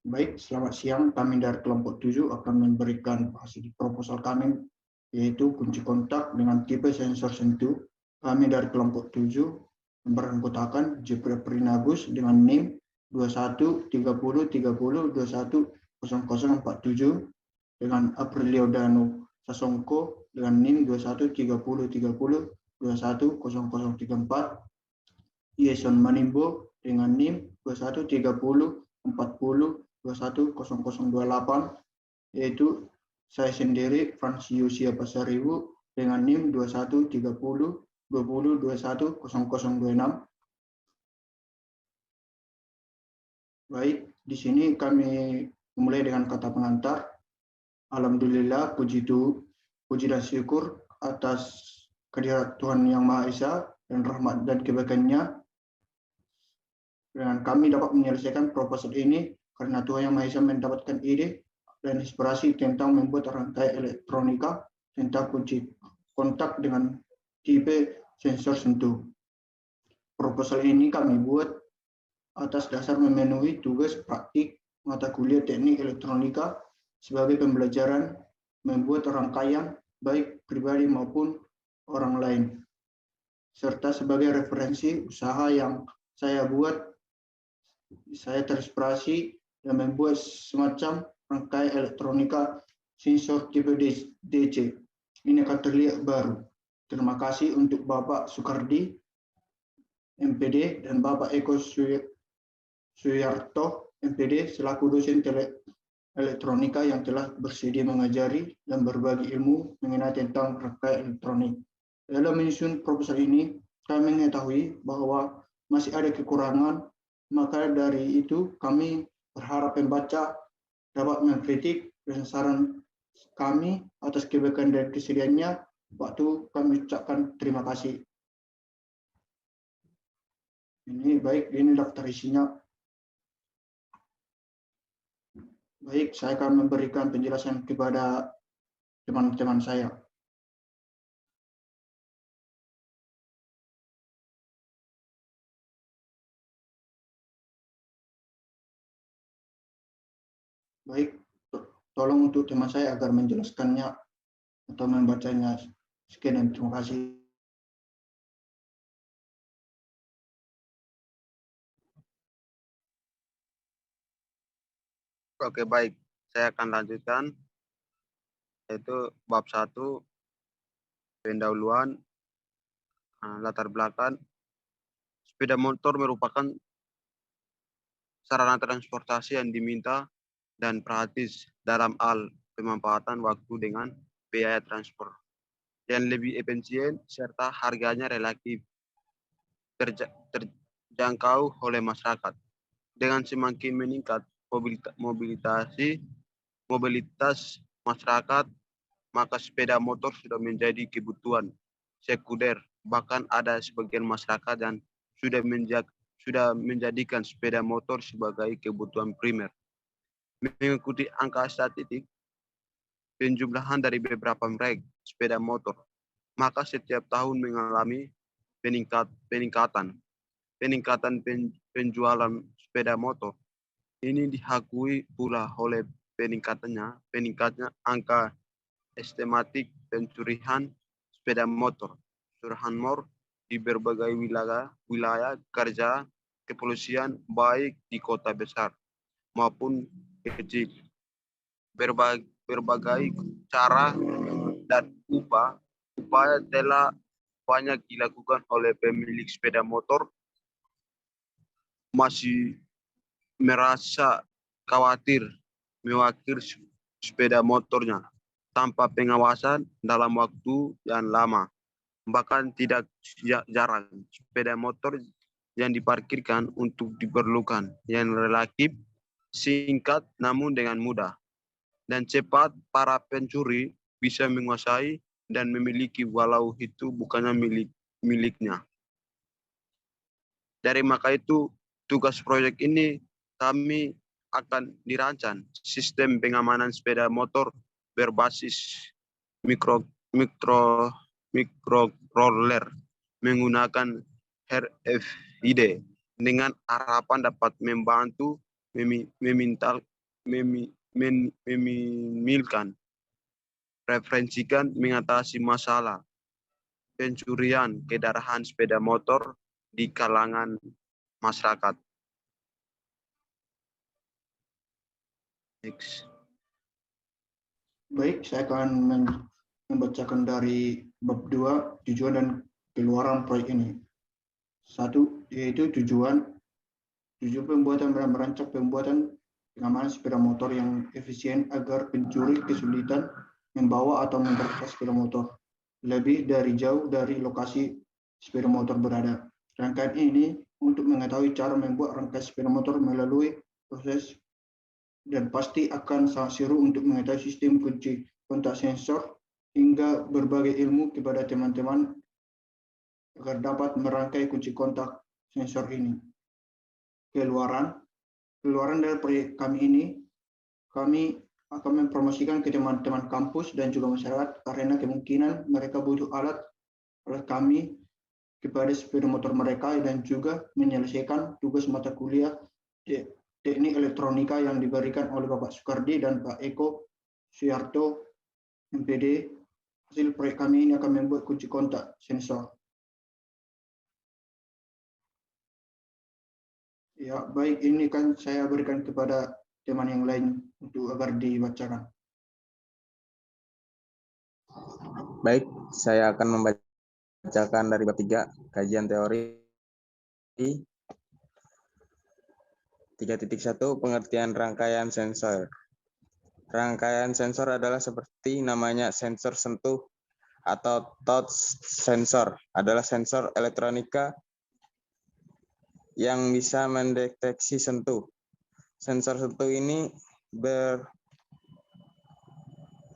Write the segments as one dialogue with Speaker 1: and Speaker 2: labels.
Speaker 1: Baik, selamat siang. Kami dari kelompok 7 akan memberikan hasil proposal kami, yaitu kunci kontak dengan tipe sensor sentuh. Kami dari kelompok 7 memberanggotakan Jeffrey Prinagus dengan NIM 213030210047 dengan Aprilio Danu Sasongko dengan NIM 213030210034, Yeson Manimbo dengan NIM 213040210028, yaitu saya sendiri Fransiusia Pasaribu dengan NIM 213020210026. Baik, di sini kami memulai dengan kata pengantar. Alhamdulillah, puji dan syukur atas kehadirat Tuhan Yang Maha Esa dan rahmat dan kebaikannya. Dan kami dapat menyelesaikan proposal ini karena Tuhan Yang Maha Esa mendapatkan ide dan inspirasi tentang membuat rangkai elektronika tentang kunci kontak dengan tipe sensor sentuh. Proposal ini kami buat atas dasar memenuhi tugas praktik mata kuliah teknik elektronika sebagai pembelajaran membuat rangkaian baik pribadi maupun orang lain, serta sebagai referensi usaha yang saya buat. Saya terinspirasi dan membuat semacam rangkai elektronika sensor tipe DC. Ini akan terlihat baru. Terima kasih untuk Bapak Sukardi, MPD, dan Bapak Eko Suyarto, MPD, selaku dosen elektronika yang telah bersedia mengajari dan berbagi ilmu mengenai tentang rangkai elektronik. Dalam menyusun proposal ini, kami mengetahui bahwa masih ada kekurangan, maka dari itu kami berharap pembaca dapat mengkritik dan saran kami atas kebaikan dan kesediaannya. Waktu kami ucapkan terima kasih. Ini baik, ini daftar isinya. Baik, saya akan memberikan penjelasan kepada teman-teman saya. Baik, tolong untuk teman saya agar menjelaskannya atau membacanya. Sekian dan terima kasih.
Speaker 2: Oke, baik. Saya akan lanjutkan, yaitu bab 1, pendahuluan, latar belakang. Sepeda motor merupakan sarana transportasi yang diminta dan praktis dalam hal pemanfaatan waktu dengan biaya transport yang lebih efisien serta harganya relatif terjangkau oleh masyarakat. Dengan semakin meningkat mobilitas masyarakat, maka sepeda motor sudah menjadi kebutuhan sekunder. Bahkan ada sebagian masyarakat yang sudah menjadikan sepeda motor sebagai kebutuhan primer. Mengikuti angka statistik penjumlahan dari beberapa merek sepeda motor, maka setiap tahun mengalami peningkatan penjualan sepeda motor. Ini dihakui pula oleh peningkatnya angka estimatik pencurian sepeda motor di berbagai wilayah kerja kepolisian, baik di kota besar maupun kecil. Berbagai cara dan upaya telah banyak dilakukan oleh pemilik sepeda motor masih merasa khawatir mewakili sepeda motornya tanpa pengawasan dalam waktu yang lama. Bahkan tidak jarang sepeda motor yang diparkirkan untuk diperlukan yang relatif singkat namun dengan mudah dan cepat para pencuri bisa menguasai dan memiliki walau itu bukannya miliknya. Dari maka itu tugas proyek ini kami akan dirancang sistem pengamanan sepeda motor berbasis microcontroller menggunakan RFID dengan harapan dapat membantu memilkan, referensikan mengatasi masalah pencurian kendaraan sepeda motor di kalangan masyarakat. Next.
Speaker 1: Baik, saya akan membacakan dari bab 2, tujuan dan keluaran proyek ini. 1, yaitu tujuan pembuatan dan merancang pembuatan pengamanan sepeda motor yang efisien agar pencuri kesulitan membawa atau menerobos sepeda motor lebih dari jauh dari lokasi sepeda motor berada. Rangkaian ini untuk mengetahui cara membuat rangkaian sepeda motor melalui proses dan pasti akan sangat seru untuk mengetahui sistem kunci kontak sensor hingga berbagai ilmu kepada teman-teman agar dapat merangkai kunci kontak sensor ini. Keluaran dari proyek kami ini, kami akan mempromosikan ke teman-teman kampus dan juga masyarakat karena kemungkinan mereka butuh alat kami kepada sepeda motor mereka dan juga menyelesaikan tugas mata kuliah teknik elektronika yang diberikan oleh Bapak Soekardi dan Pak Eko Suharto MPD. Hasil proyek kami ini akan membuat kunci kontak sensor. Ya, baik, ini kan saya berikan kepada teman yang lain untuk agar dibacakan.
Speaker 3: Baik, saya akan membacakan dari bab 3, kajian teori. 3.1 Pengertian rangkaian sensor. Rangkaian sensor adalah seperti namanya sensor sentuh atau touch sensor. Adalah sensor elektronika yang bisa mendeteksi sentuh. Sensor sentuh ini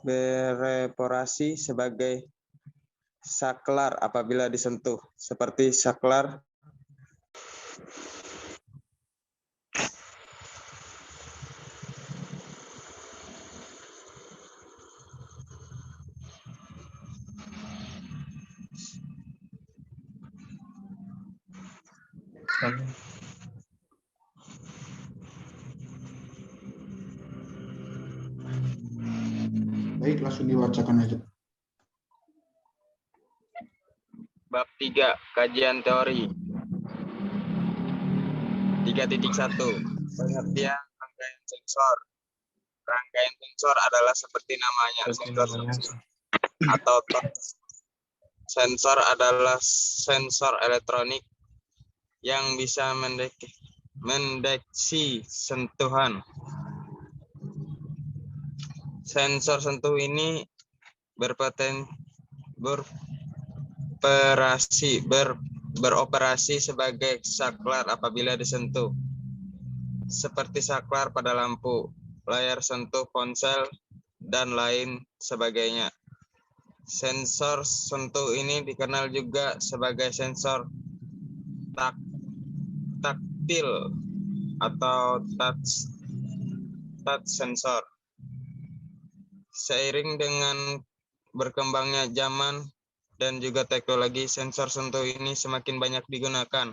Speaker 3: beroperasi sebagai saklar apabila disentuh, seperti saklar
Speaker 1: Baik, langsung dibacakan aja.
Speaker 3: Bab 3, kajian teori. 3.1 Pengertian rangkaian sensor. Rangkaian sensor adalah seperti namanya, sensor atau touch. Sensor adalah sensor elektronik yang bisa mendeteksi sentuhan. Sensor sentuh ini beroperasi sebagai saklar apabila disentuh, seperti saklar pada lampu, layar sentuh ponsel, dan lain sebagainya. Sensor sentuh ini dikenal juga sebagai sensor taktil atau touch sensor. Seiring dengan berkembangnya zaman dan juga teknologi, sensor sentuh ini semakin banyak digunakan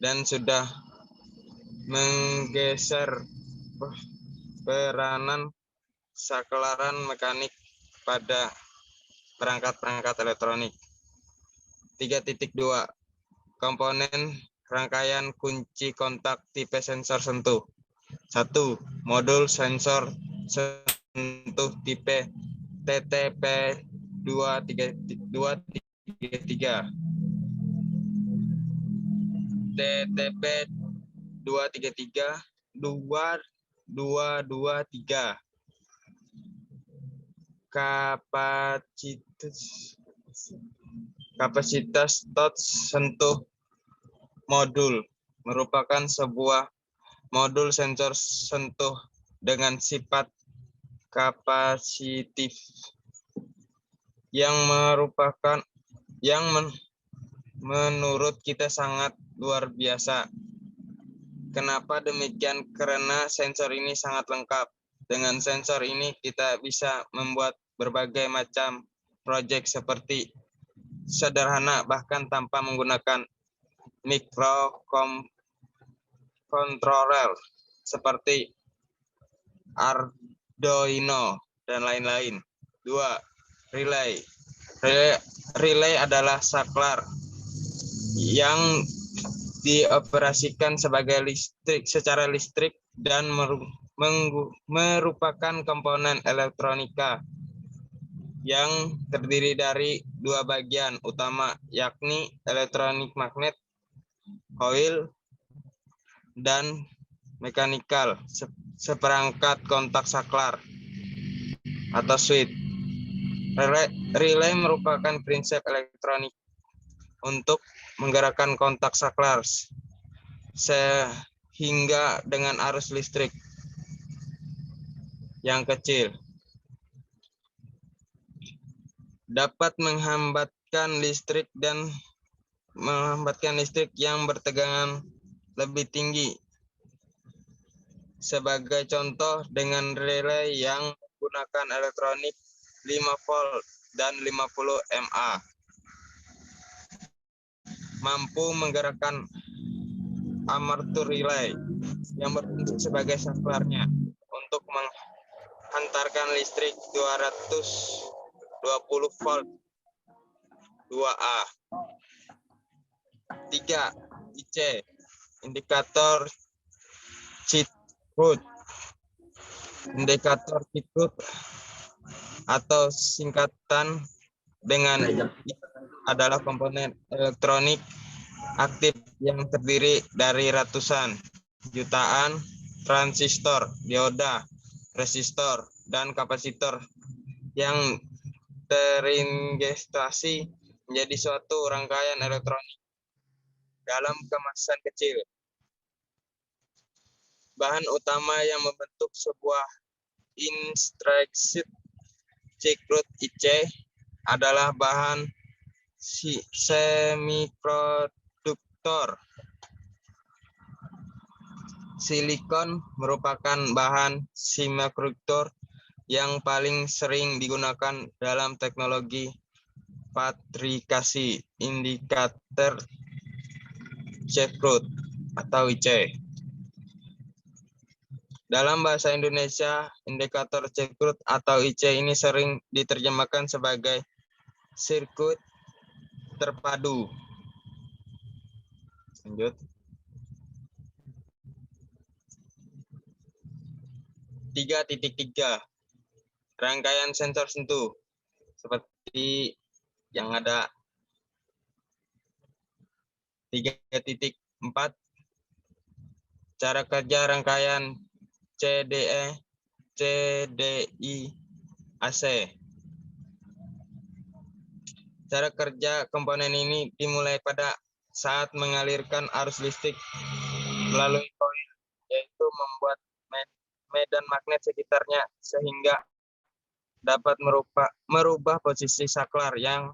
Speaker 3: dan sudah menggeser peranan saklaran mekanik pada perangkat-perangkat elektronik. 3.2 Komponen rangkaian kunci kontak tipe sensor sentuh. 1. Modul sensor sentuh tipe TTP233. TTP233 kapasitas touch sentuh modul merupakan sebuah modul sensor sentuh dengan sifat kapasitif yang menurut kita sangat luar biasa. Kenapa demikian? Karena sensor ini sangat lengkap. Dengan sensor ini kita bisa membuat berbagai macam proyek seperti sederhana bahkan tanpa menggunakan microcontroller seperti Arduino, dan lain-lain. 2. Relay. Relay adalah saklar yang dioperasikan secara listrik dan merupakan komponen elektronika yang terdiri dari dua bagian utama, yakni elektronik magnet, coil, dan mekanikal, seperangkat kontak saklar atau switch. Relay merupakan prinsip elektronik untuk menggerakkan kontak saklar sehingga dengan arus listrik yang kecil dapat menghambatkan listrik yang bertegangan lebih tinggi. Sebagai contoh, dengan relay yang menggunakan elektronik 5 volt dan 50 mA mampu menggerakkan armatur relay yang berfungsi sebagai saklarnya untuk menghantarkan listrik 220 volt 2A. 3. IC, indikator Chilcoot. Indikator Chilcoot atau singkatan dengan adalah komponen elektronik aktif yang terdiri dari ratusan, jutaan transistor, dioda, resistor, dan kapasitor yang terintegrasi menjadi suatu rangkaian elektronik dalam kemasan kecil. Bahan utama yang membentuk sebuah instruksi Chilcoot IC adalah bahan semikonduktor. Silikon merupakan bahan semikonduktor yang paling sering digunakan dalam teknologi fabrikasi indikator Chilcoot atau IC. Dalam bahasa Indonesia, indikator Chilcoot atau IC ini sering diterjemahkan sebagai sirkuit terpadu. Lanjut. 3.3. Rangkaian sensor sentuh seperti yang ada. 3.4. Cara kerja rangkaian CDI AC. Cara kerja komponen ini dimulai pada saat mengalirkan arus listrik melalui coil, yaitu membuat medan magnet sekitarnya sehingga dapat merubah posisi saklar yang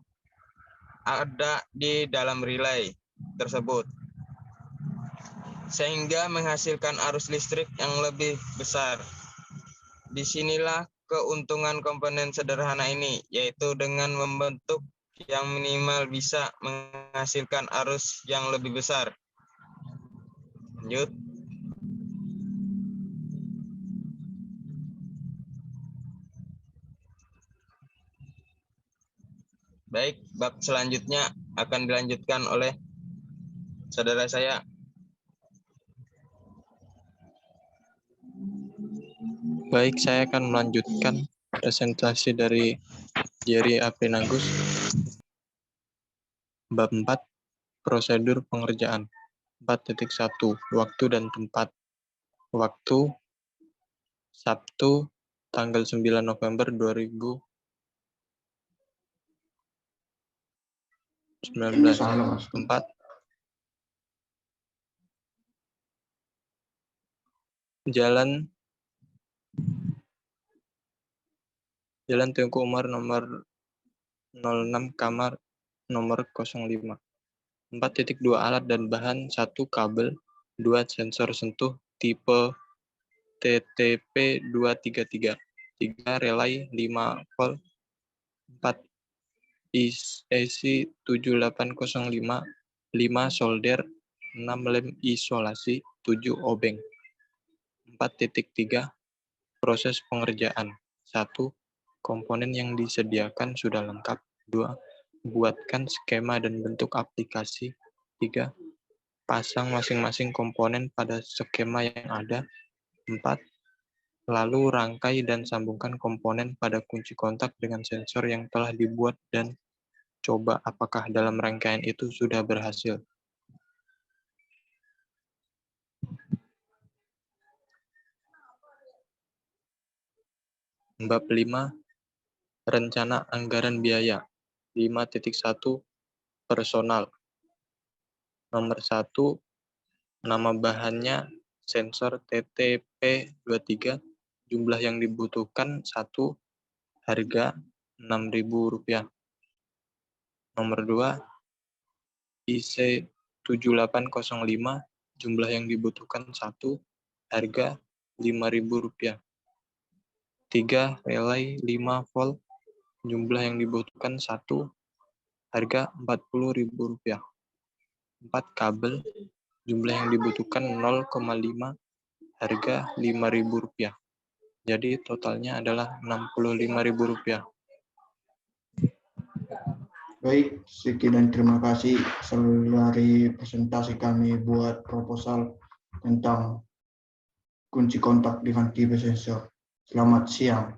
Speaker 3: ada di dalam relay tersebut, sehingga menghasilkan arus listrik yang lebih besar. Disinilah keuntungan komponen sederhana ini, yaitu dengan membentuk yang minimal bisa menghasilkan arus yang lebih besar. Lanjut. Baik, bab selanjutnya akan dilanjutkan oleh saudara saya.
Speaker 4: Baik, saya akan melanjutkan presentasi dari Jerry Aprinagus. Bab 4, prosedur pengerjaan. 4.1, waktu dan tempat. Waktu, Sabtu, tanggal 9 November 2019. Tempat, Jalan Tengku Umar nomor 06, kamar nomor 05. 4.2, alat dan bahan. 1. Kabel. 2. Sensor sentuh tipe TTP233. 3. Relay 5 volt. 4. AC 7805. 5. Solder. 6. Lem isolasi. 7. Obeng. 4.3, Proses pengerjaan. 1. Komponen yang disediakan sudah lengkap. 2. Buatkan skema dan bentuk aplikasi. 3. Pasang masing-masing komponen pada skema yang ada. 4. Lalu rangkai dan sambungkan komponen pada kunci kontak dengan sensor yang telah dibuat dan coba apakah dalam rangkaian itu sudah berhasil. Bab 5. Rencana anggaran biaya. 5.1. Personal. Nomor 1. Nama bahannya sensor TTP23. Jumlah yang dibutuhkan 1. Harga Rp6.000. Nomor 2. IC7805. Jumlah yang dibutuhkan 1. Harga Rp5.000. 3. Relay 5 volt. Jumlah yang dibutuhkan 1. Harga Rp40.000. 4. Kabel. Jumlah yang dibutuhkan 0,5. Harga Rp5.000. Jadi totalnya adalah Rp65.000.
Speaker 1: Baik, sekian dan terima kasih dari presentasi kami buat proposal tentang kunci kontak dengan tipe sensor. Selamat siang.